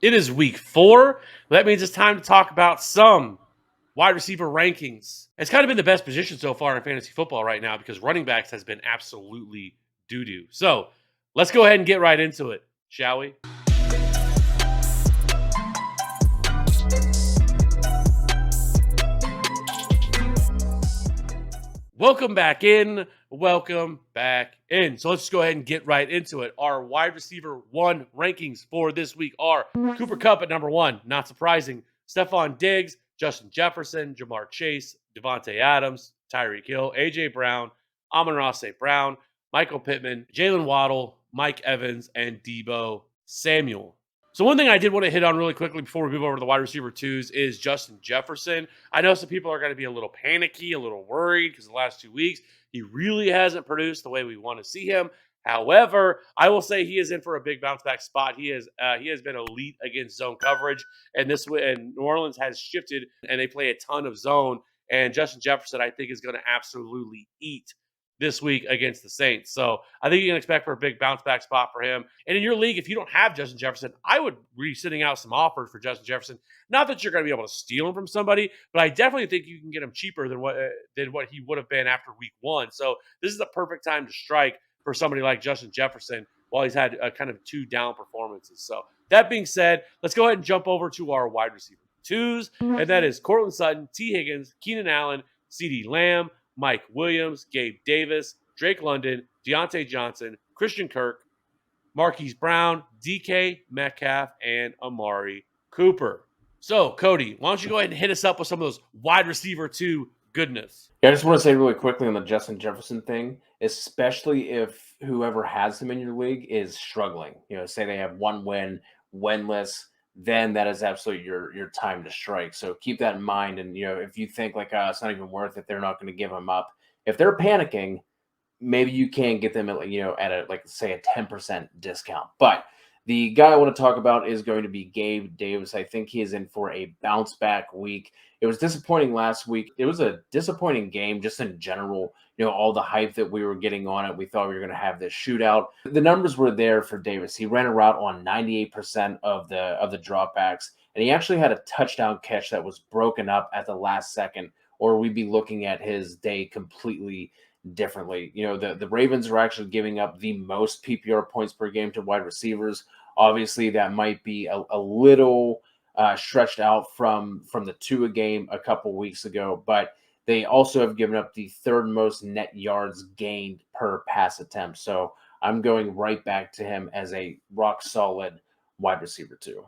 It is week 4. That means it's time to talk about some wide receiver rankings. It's kind of been the best position so far in fantasy football right now because running backs has been absolutely doo doo. So let's go ahead and get right into it, shall we? Welcome back in. Welcome back in. So let's just go ahead and get right into it. Our wide receiver one rankings for this week are Cooper Kupp at number 1, not surprising. Stephon Diggs, Justin Jefferson, Jamar Chase, Devontae Adams, Tyreek Hill, AJ Brown, Amon-Ra St. Brown, Michael Pittman, Jalen Waddle, Mike Evans, and Debo Samuel. So one thing I did want to hit on really quickly before we move over to the wide receiver twos is Justin Jefferson. I know some people are going to be a little panicky, a little worried because the last 2 weeks he really hasn't produced the way we want to see him. However, I will say he is in for a big bounce back spot. He has been elite against zone coverage, and New Orleans has shifted and they play a ton of zone. And Justin Jefferson, I think, is going to absolutely eat this week against the Saints. So I think you can expect for a big bounce back spot for him. And in your league, if you don't have Justin Jefferson, I would be sending out some offers for Justin Jefferson. Not that you're going to be able to steal him from somebody, but I definitely think you can get him cheaper than what he would have been after week 1. So this is the perfect time to strike for somebody like Justin Jefferson while he's had a kind of 2 down performances. So that being said, let's go ahead and jump over to our wide receiver twos, and that is Cortland Sutton, T. Higgins, Keenan Allen, CeeDee Lamb, Mike Williams, Gabe Davis, Drake London, Deontay Johnson, Christian Kirk, Marquise Brown, DK Metcalf, and Amari Cooper. So, Cody, why don't you go ahead and hit us up with some of those wide receiver 2 goodness? Yeah, I just want to say really quickly on the Justin Jefferson thing, especially if whoever has him in your league is struggling. Say they have one win, winless, then that is absolutely your time to strike. So keep that in mind. And if you think like it's not even worth it, they're not going to give him up. If they're panicking, maybe you can get them at at a like say a 10% discount. But the guy I want to talk about is going to be Gabe Davis. I think he is in for a bounce back week. It was disappointing last week. It was a disappointing game just in general. All the hype that we were getting on it. We thought we were going to have this shootout. The numbers were there for Davis. He ran a route on 98% of the dropbacks, and he actually had a touchdown catch that was broken up at the last second, or we'd be looking at his day completely differently. The Ravens are actually giving up the most PPR points per game to wide receivers. Obviously, that might be a little stretched out from the 2 a game a couple weeks ago, but they also have given up the 3rd most net yards gained per pass attempt. So I'm going right back to him as a rock solid wide receiver too.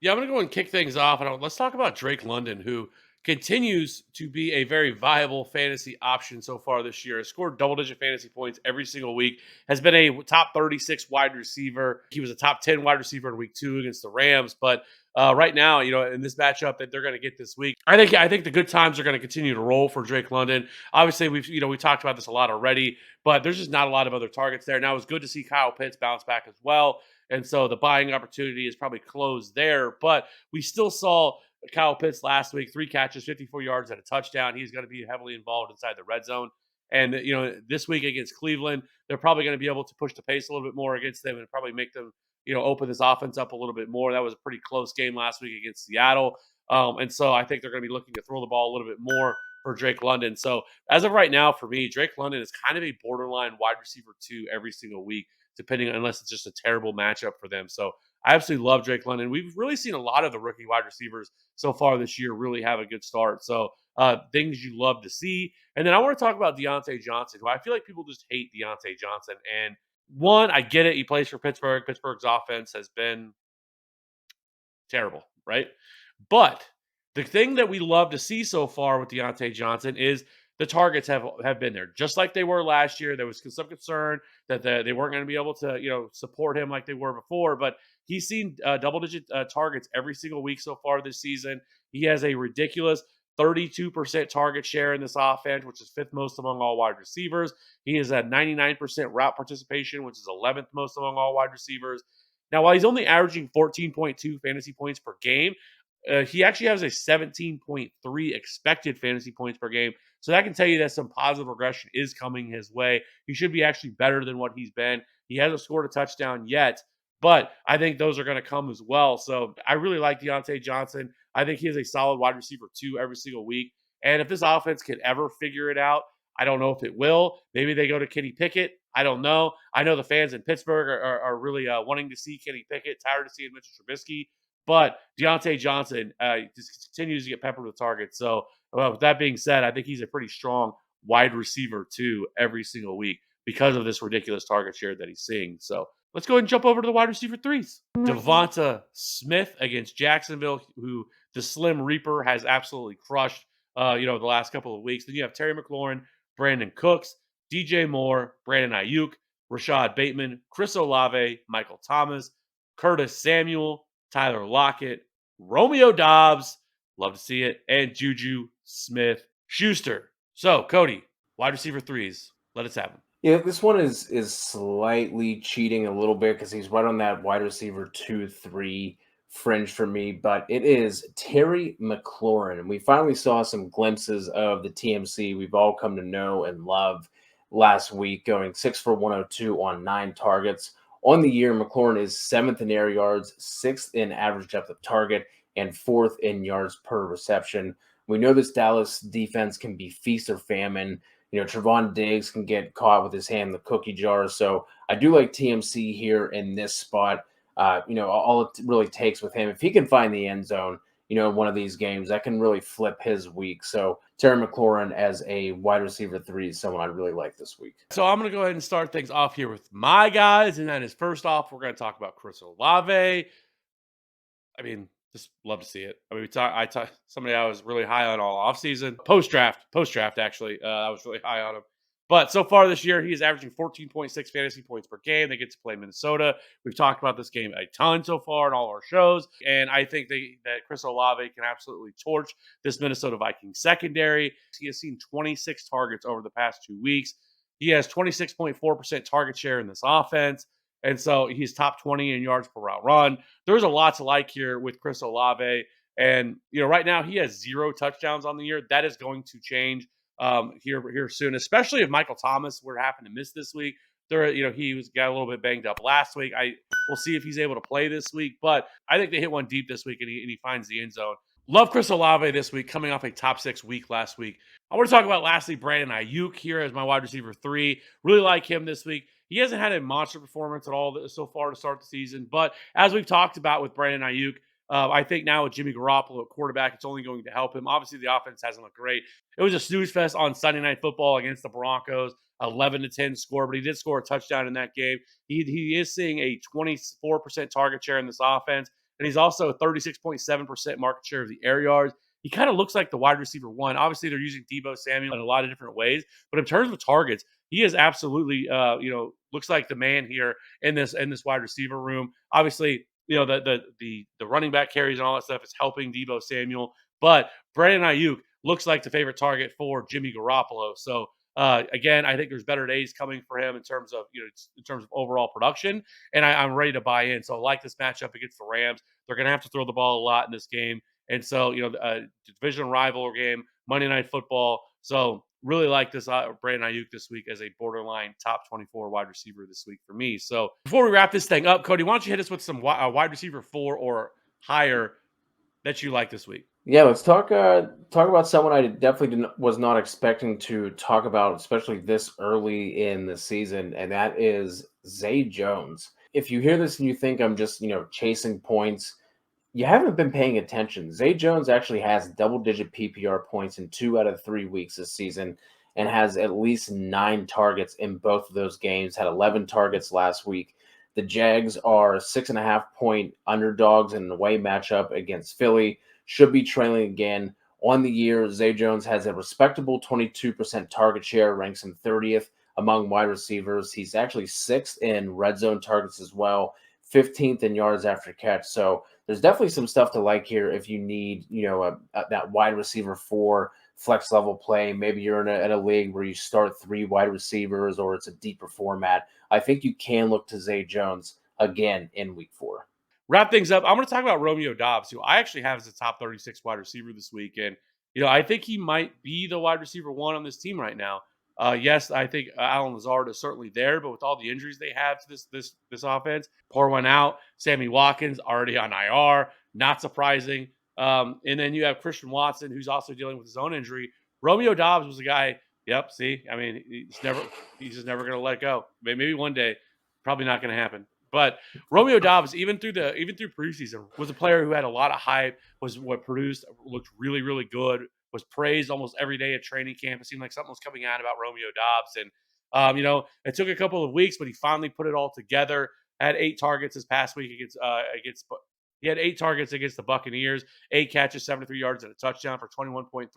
Yeah, I'm going to go and kick things off. And let's talk about Drake London, who continues to be a very viable fantasy option so far this year. Has scored double-digit fantasy points every single week. Has been a top 36 wide receiver. He was a top 10 wide receiver in week 2 against the Rams. But right now, in this matchup that they're going to get this week, I think the good times are going to continue to roll for Drake London. Obviously, we talked about this a lot already, but there's just not a lot of other targets there. Now, it was good to see Kyle Pitts bounce back as well. And so the buying opportunity is probably closed there. But we still saw Kyle Pitts last week, 3 catches, 54 yards, and a touchdown. He's going to be heavily involved inside the red zone. And, this week against Cleveland, they're probably going to be able to push the pace a little bit more against them and probably make them, open this offense up a little bit more. That was a pretty close game last week against Seattle. And so I think they're going to be looking to throw the ball a little bit more for Drake London. So as of right now, for me, Drake London is kind of a borderline wide receiver 2 every single week, depending unless it's just a terrible matchup for them. So I absolutely love Drake London. We've really seen a lot of the rookie wide receivers so far this year really have a good start. So things you love to see. And then I want to talk about Deontay Johnson, who I feel like people just hate Deontay Johnson. And one, I get it. He plays for Pittsburgh. Pittsburgh's offense has been terrible, right? But the thing that we love to see so far with Deontay Johnson is the targets have been there, just like they were last year. There was some concern that they weren't going to be able to support him like they were before, but he's seen double digit targets every single week so far this season. He has a ridiculous 32% target share in this offense, which is 5th most among all wide receivers. He is at 99% route participation, which is 11th most among all wide receivers. Now, while he's only averaging 14.2 fantasy points per game, he actually has a 17.3 expected fantasy points per game. So that can tell you that some positive regression is coming his way. He should be actually better than what he's been. He hasn't scored a touchdown yet, But I think those are going to come as well. So I really like Deontay Johnson. I think he is a solid wide receiver too every single week. And if this offense can ever figure it out, I don't know if it will. Maybe they go to Kenny Pickett. I don't know. I know the fans in Pittsburgh are really wanting to see Kenny Pickett, tired of seeing Mitchell Trubisky. But Deontay Johnson just continues to get peppered with targets. So, with that being said, I think he's a pretty strong wide receiver too every single week because of this ridiculous target share that he's seeing. So, let's go ahead and jump over to the wide receiver threes. Devonta Smith against Jacksonville, who the Slim Reaper has absolutely crushed, the last couple of weeks. Then you have Terry McLaurin, Brandon Cooks, DJ Moore, Brandon Ayuk, Rashad Bateman, Chris Olave, Michael Thomas, Curtis Samuel, Tyler Lockett, Romeo Dobbs, love to see it, and Juju Smith Schuster. So, Cody, wide receiver threes, let us have them. Yeah, this one is slightly cheating a little bit because he's right on that wide receiver 2-3 fringe for me, but it is Terry McLaurin. And we finally saw some glimpses of the TMC we've all come to know and love last week, going 6 for 102 on 9 targets. On the year, McLaurin is 7th in air yards, 6th in average depth of target, and 4th in yards per reception. We know this Dallas defense can be feast or famine. Trevon Diggs can get caught with his hand in the cookie jar. So I do like TMC here in this spot. All it really takes with him, if he can find the end zone, in one of these games, that can really flip his week. So Terry McLaurin as a wide receiver 3 is someone I really like this week. So I'm going to go ahead and start things off here with my guys. And that is first off, we're going to talk about Chris Olave. I mean, just love to see it. I mean, somebody I was really high on all offseason. Post draft, actually. I was really high on him. But so far this year, he is averaging 14.6 fantasy points per game. They get to play Minnesota. We've talked about this game a ton so far in all our shows. And I think that Chris Olave can absolutely torch this Minnesota Vikings secondary. He has seen 26 targets over the past 2 weeks. He has 26.4% target share in this offense. And so he's top 20 in yards per route run. There's a lot to like here with Chris Olave. And, right now he has 0 touchdowns on the year. That is going to change here soon, especially if Michael Thomas were to happen to miss this week. He got a little bit banged up last week. We'll see if he's able to play this week, but I think they hit one deep this week and he finds the end zone. Love Chris Olave this week, coming off a top 6 week last week. I want to talk about lastly Brandon Ayuk here as my wide receiver 3. Really like him this week. He hasn't had a monster performance at all so far to start the season, but as we've talked about with Brandon Ayuk, I think now with Jimmy Garoppolo at quarterback, it's only going to help him. Obviously, the offense hasn't looked great. It was a snooze fest on Sunday Night Football against the Broncos, 11-10 score, but he did score a touchdown in that game. He is seeing a 24% target share in this offense, and he's also a 36.7% market share of the air yards. He kind of looks like the wide receiver 1. Obviously, they're using Deebo Samuel in a lot of different ways, but in terms of targets, he is absolutely, looks like the man here in this wide receiver room. Obviously, the running back carries and all that stuff is helping Deebo Samuel, but Brandon Ayuk looks like the favorite target for Jimmy Garoppolo. So again, I think there's better days coming for him in terms of overall production, and I'm ready to buy in. So I like this matchup against the Rams. They're going to have to throw the ball a lot in this game, and so division rival game, Monday Night Football. So really like this Brandon Ayuk this week as a borderline top 24 wide receiver this week for me. So before we wrap this thing up, Cody, why don't you hit us with some wide receiver 4 or higher that you like this week? Yeah, let's talk about someone I definitely was not expecting to talk about, especially this early in the season, and that is Zay Jones. If you hear this and you think I'm just chasing points, you haven't been paying attention. Zay Jones actually has double-digit PPR points in 2 out of 3 weeks this season and has at least 9 targets in both of those games, had 11 targets last week. The Jags are 6.5-point underdogs in an away matchup against Philly, should be trailing again. On the year, Zay Jones has a respectable 22% target share, ranks him 30th among wide receivers. He's actually 6th in red zone targets as well, 15th in yards after catch. So there's definitely some stuff to like here if you need, that wide receiver 4 flex level play. Maybe you're in a league where you start 3 wide receivers or it's a deeper format. I think you can look to Zay Jones again in week 4. Wrap things up. I'm going to talk about Romeo Dobbs, who I actually have as a top 36 wide receiver this week. And, I think he might be the wide receiver 1 on this team right now. Yes, I think Alan Lazard is certainly there, but with all the injuries they have to this offense, pour one out. Sammy Watkins already on IR, not surprising. And then you have Christian Watson, who's also dealing with his own injury. Romeo Dobbs was a guy. Yep. See, I mean, he's just never going to let go. Maybe one day, probably not going to happen. But Romeo Dobbs, even through preseason, was a player who had a lot of hype. Was what produced, looked really, really good. Was praised almost every day at training camp. It seemed like something was coming out about Romeo Dobbs, and it took a couple of weeks, but he finally put it all together. Had 8 targets this past week against. He had 8 targets against the Buccaneers, 8 catches, 73 yards, and a touchdown for 21.3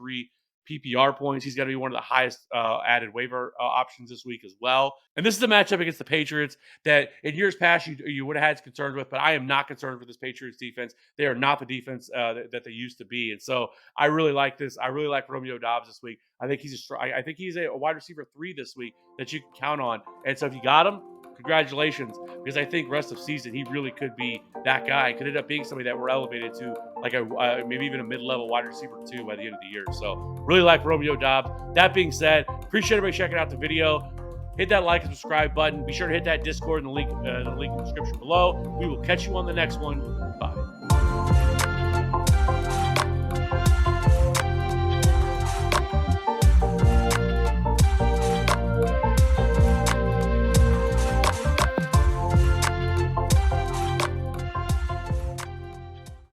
PPR points. He's going to be one of the highest added waiver options this week as well. And this is a matchup against the Patriots that in years past you would have had concerns with, but I am not concerned with this Patriots defense. They are not the defense that they used to be, and so I really like this. I really like Romeo Dobbs this week. I think he's a wide receiver 3 this week that you can count on. And so if you got him, congratulations, because I think rest of season he really could be that guy. Could end up being somebody that we're elevated to like a maybe even a mid-level wide receiver 2 by the end of the year. So really like Romeo Dobbs. That being said, appreciate everybody checking out the video. Hit that like and subscribe button. Be sure to hit that Discord in the link in the description below. We will catch you on the next one. Bye.